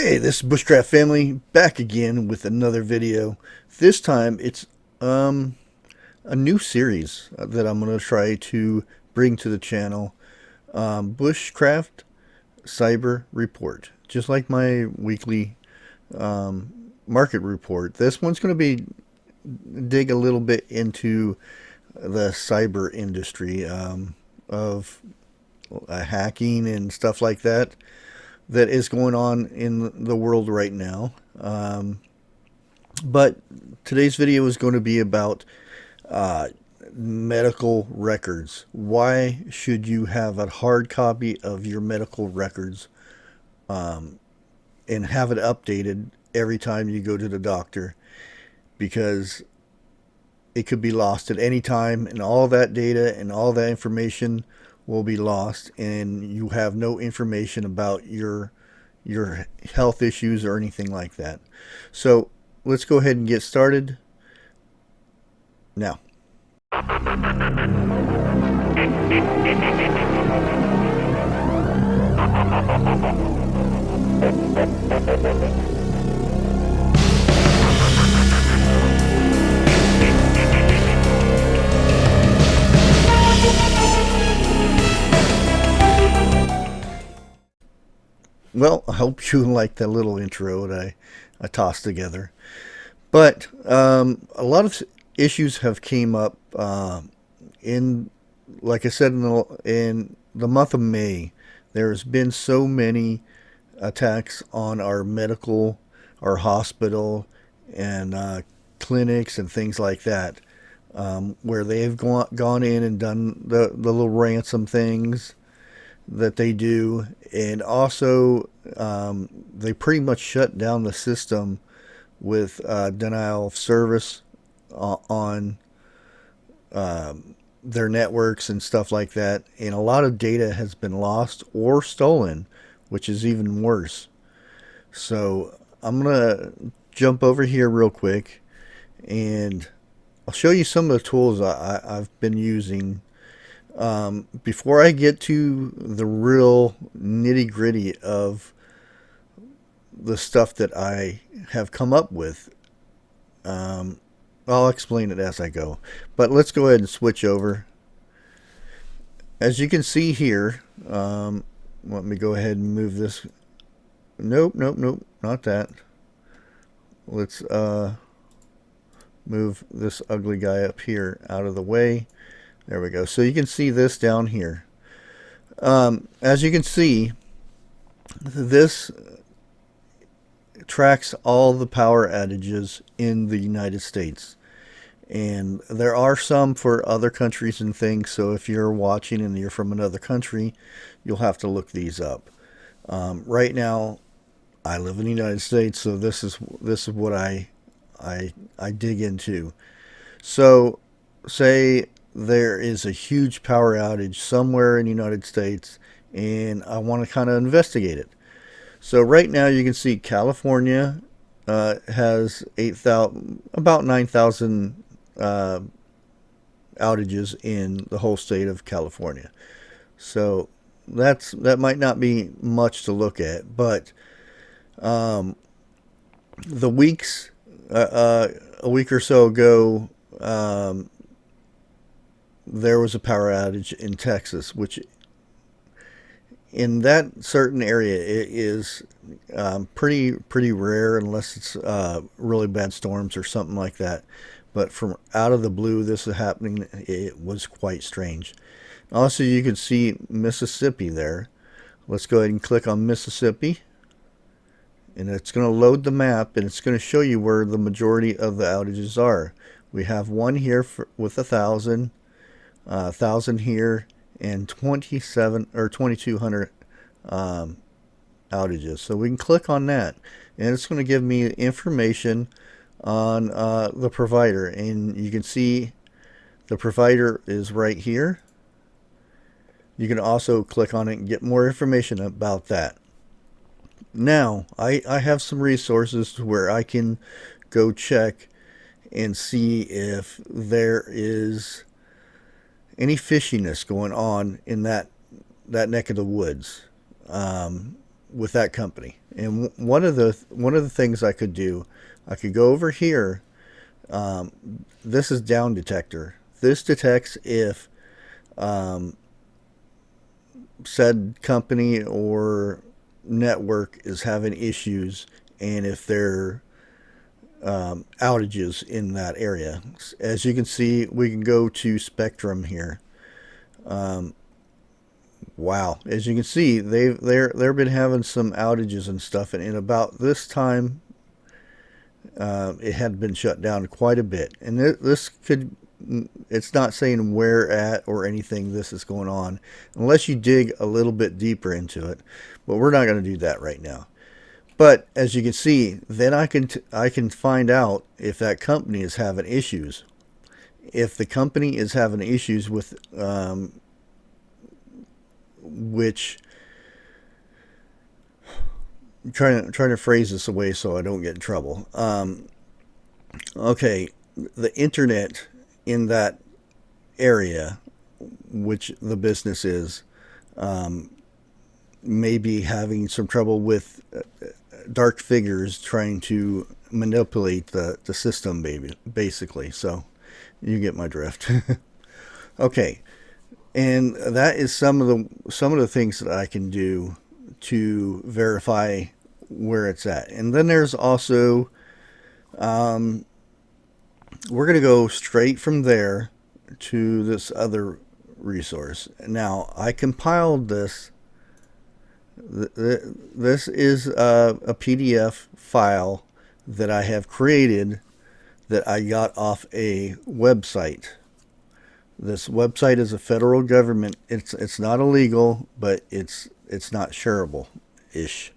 Hey, this is Bushcraft Family back again with another video. This time it's a new series that I'm going to try to bring to the channel. Bushcraft Cyber Report. Just like my weekly market report. This one's going to be dig a little bit into the cyber industry of hacking and stuff like that is going on in the world right now. But today's video is going to be about uh, medical records. Why should you have a hard copy of your medical records and have it updated every time you go to the doctor? Because it could be lost at any time, and all that data and all that information will be lost, and you have no information about your health issues or anything like that. So let's go ahead and get started now. Well, I hope you like that little intro that I tossed together. But a lot of issues have came up in, like I said, in the month of May. There's been so many attacks on our medical, our hospital, and clinics and things like that, where they've gone in and done the little ransom things that they do, and also they pretty much shut down the system with denial of service on their networks and stuff like that. And a lot of data has been lost or stolen, which is even worse. So I'm going to jump over here real quick and I'll show you some of the tools I've been using. Before I get to the real nitty gritty of the stuff that I have come up with, I'll explain it as I go. But let's go ahead and switch over. As you can see here, let me go ahead and move this. Nope, not that. Let's move this ugly guy up here out of the way. There we go. So you can see this down here. As you can see, this tracks all the power outages in the United States. And there are some for other countries and things, so if you're watching and you're from another country, you'll have to look these up. Right now, I live in the United States, so this is what I dig into. So, say there is a huge power outage somewhere in the United States, and I want to kind of investigate it. So right now you can see California has 8,000, about 9,000 outages in the whole state of California. So that might not be much to look at, but the weeks a week or so ago, there was a power outage in Texas, which in that certain area it is pretty rare unless it's really bad storms or something like that. But from out of the blue, this is happening. It was quite strange. Also, you can see Mississippi there. Let's go ahead and click on Mississippi, and it's going to load the map, and it's going to show you where the majority of the outages are. We have one here with 1,000 here, and 27 or 2,200 outages. So we can click on that, and it's going to give me information on the provider, and you can see the provider is right here. You can also click on it and get more information about that. Now I have some resources where I can go check and see if there is any fishiness going on in that neck of the woods. with that company. And one of the things I could do, I could go over here. Um, this is down detector. This detects if said company or network is having issues and if there are outages in that area. As you can see, we can go to Spectrum here. Um, wow, as you can see, they've been having some outages and stuff, and in about this time, it had been shut down quite a bit. And this could, it's not saying where at or anything this is going on unless you dig a little bit deeper into it. But we're not going to do that right now. But as you can see, then I can find out if that company is having issues. If the company is having issues with which I'm trying to phrase this away so I don't get in trouble. Okay, the internet in that area, which the business is, um, may be having some trouble with dark figures trying to manipulate the system, basically. So you get my drift. Okay, and that is some of the things that I can do to verify where it's at. And then there's also um, we're going to go straight from there to this other resource. Now I compiled this. This is a PDF file that I have created that I got off a website. This website is a federal government. It's not illegal, but it's not shareable ish.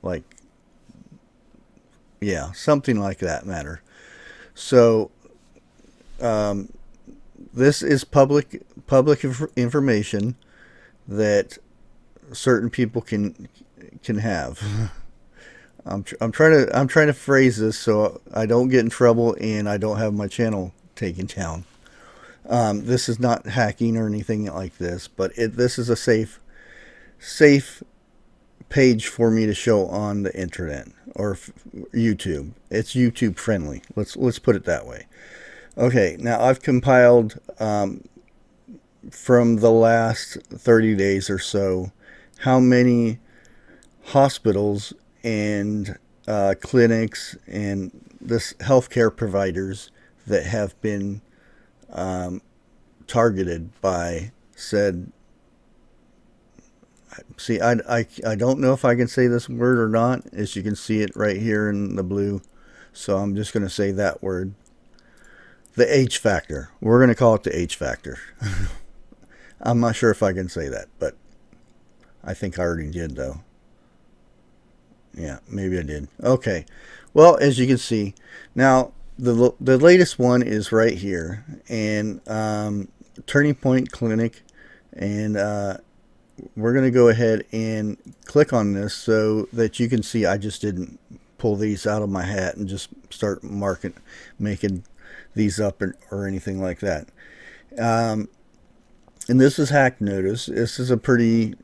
Like, yeah, something like that matter. So um, this is public information that certain people can have. I'm trying to phrase this so I don't get in trouble and I don't have my channel taken down. This is not hacking or anything like this, but this is a safe page for me to show on the internet or YouTube. It's YouTube friendly. Let's put it that way. Okay, now I've compiled from the last 30 days or so how many hospitals and clinics and this healthcare providers that have been targeted by said. See, I don't know if I can say this word or not, as you can see it right here in the blue. So I'm just going to say that word. The H factor. We're going to call it the H factor. I'm not sure if I can say that, but I think I already did, though. Yeah, maybe I did. Okay. Well, as you can see, now the latest one is right here, and Turning Point Clinic, and we're going to go ahead and click on this so that you can see I just didn't pull these out of my hat and just start making these up or anything like that. And this is Hack Notice. This is a pretty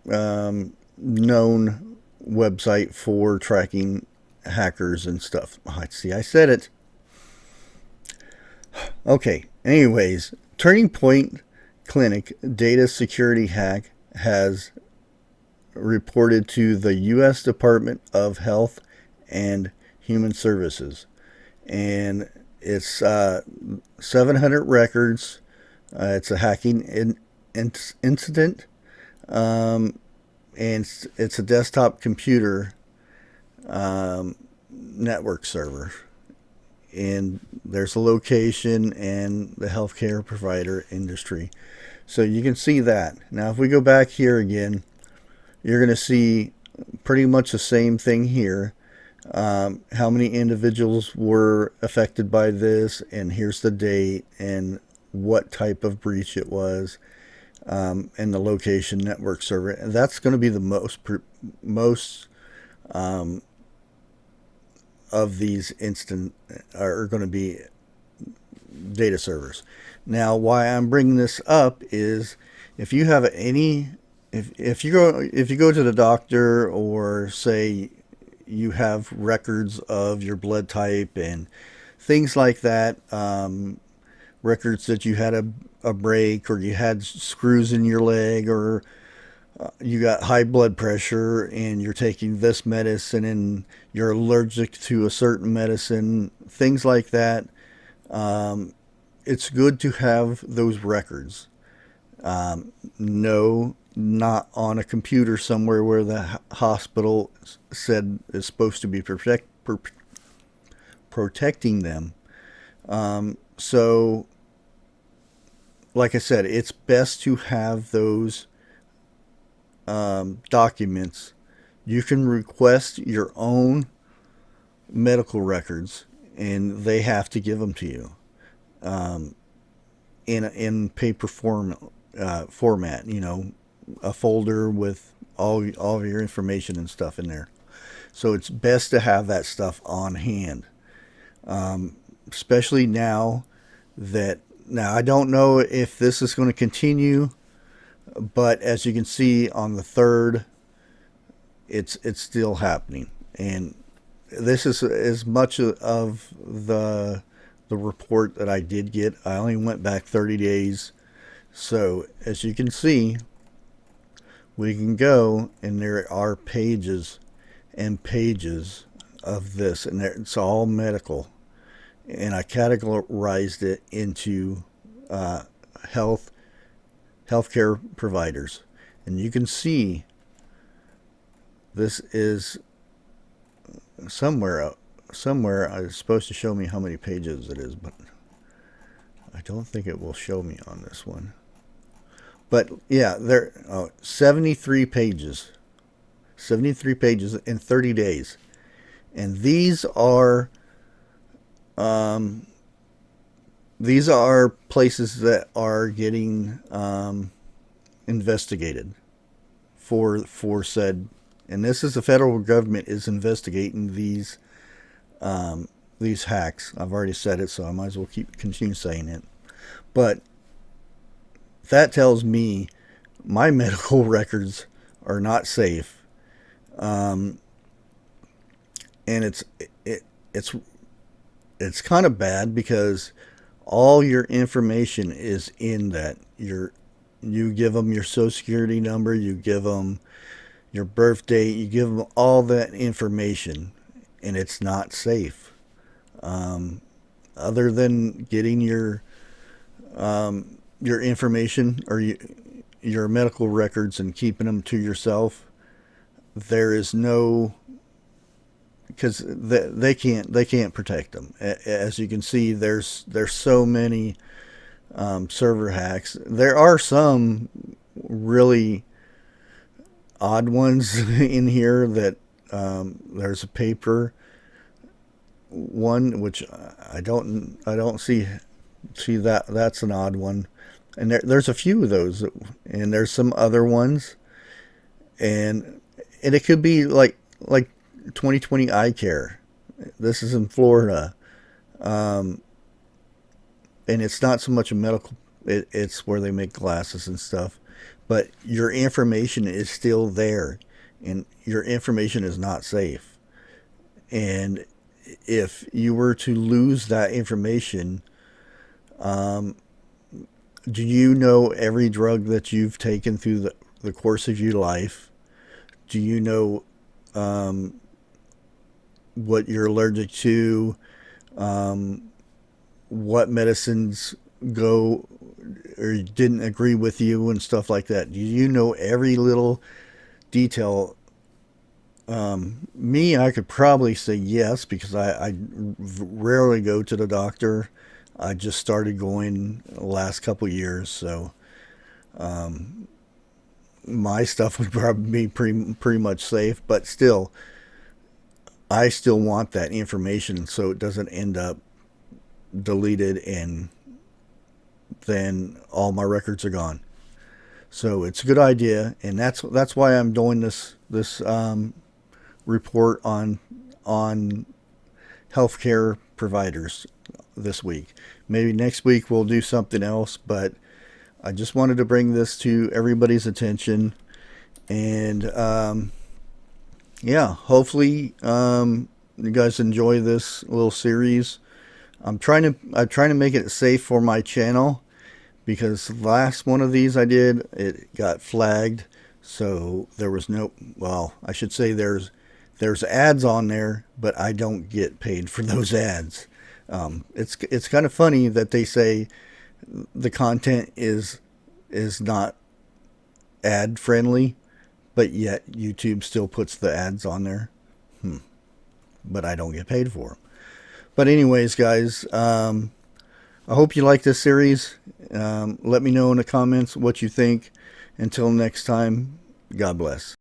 known website for tracking hackers and stuff. See, I said it. Okay, anyways, Turning Point Clinic data security hack has reported to the U.S. Department of Health and Human Services. And it's 700 records. It's a hacking incident. And it's a desktop computer network server. And there's a location and the healthcare provider industry. So you can see that. Now if we go back here again, you're going to see pretty much the same thing here. How many individuals were affected by this, and here's the date and what type of breach it was, and the location network server. And that's going to be the most of these are going to be data servers. Now, why I'm bringing this up is if you have any if you go to the doctor, or say you have records of your blood type and things like that, records that you had a break, or you had screws in your leg, or you got high blood pressure and you're taking this medicine and you're allergic to a certain medicine, things like that. It's good to have those records. No, not on a computer somewhere where the hospital said is supposed to be protecting them. So, like I said, it's best to have those documents. You can request your own medical records, and they have to give them to you in paper format. You know, a folder with all of your information and stuff in there. So it's best to have that stuff on hand, especially now that now I don't know if this is going to continue, but as you can see on the third, it's still happening, and this is as much of the report that I did get. I only went back 30 days, so as you can see, we can go and there are pages and pages of this, and it's all medical, and I categorized it into uh, health healthcare providers, and you can see this is somewhere it's supposed to show me how many pages it is, but I don't think it will show me on this one. But yeah, there 73 pages. 73 pages in 30 days. And um, these are places that are getting investigated for said, and this is the federal government is investigating these hacks. I've already said it, so I might as well continue saying it. But that tells me my medical records are not safe, um, and it's it's kind of bad because all your information is in that. You give them your social security number, you give them your birth date, you give them all that information, and it's not safe. Um, Other than getting your information or your medical records and keeping them to yourself, there is no, because they can't protect them. As you can see, there's so many server hacks. There are some really odd ones in here that there's a paper one which I don't see that that's an odd one, and there's a few of those, and there's some other ones, and it could be like 2020 eye care. This is in Florida, and it's not so much a medical. It's where they make glasses and stuff, but your information is still there, and your information is not safe. And if you were to lose that information, do you know every drug that you've taken through the course of your life? Do you know what you're allergic to? Um, what medicines go or didn't agree with you and stuff like that? Do you know every little detail? Me, I could probably say yes because I rarely go to the doctor. I just started going the last couple years, so my stuff would probably be pretty much safe. But still, I still want that information so it doesn't end up deleted and then all my records are gone. So it's a good idea, and that's why I'm doing this report on healthcare providers this week. Maybe next week we'll do something else, but I just wanted to bring this to everybody's attention. And yeah, hopefully you guys enjoy this little series. I'm trying to make it safe for my channel, because the last one of these I did, it got flagged. So there was no, well, I should say there's ads on there, but I don't get paid for those ads. It's kind of funny that they say the content is not ad friendly, but yet YouTube still puts the ads on there. But I don't get paid for them. But anyways, guys, I hope you like this series. Let me know in the comments what you think. Until next time, God bless.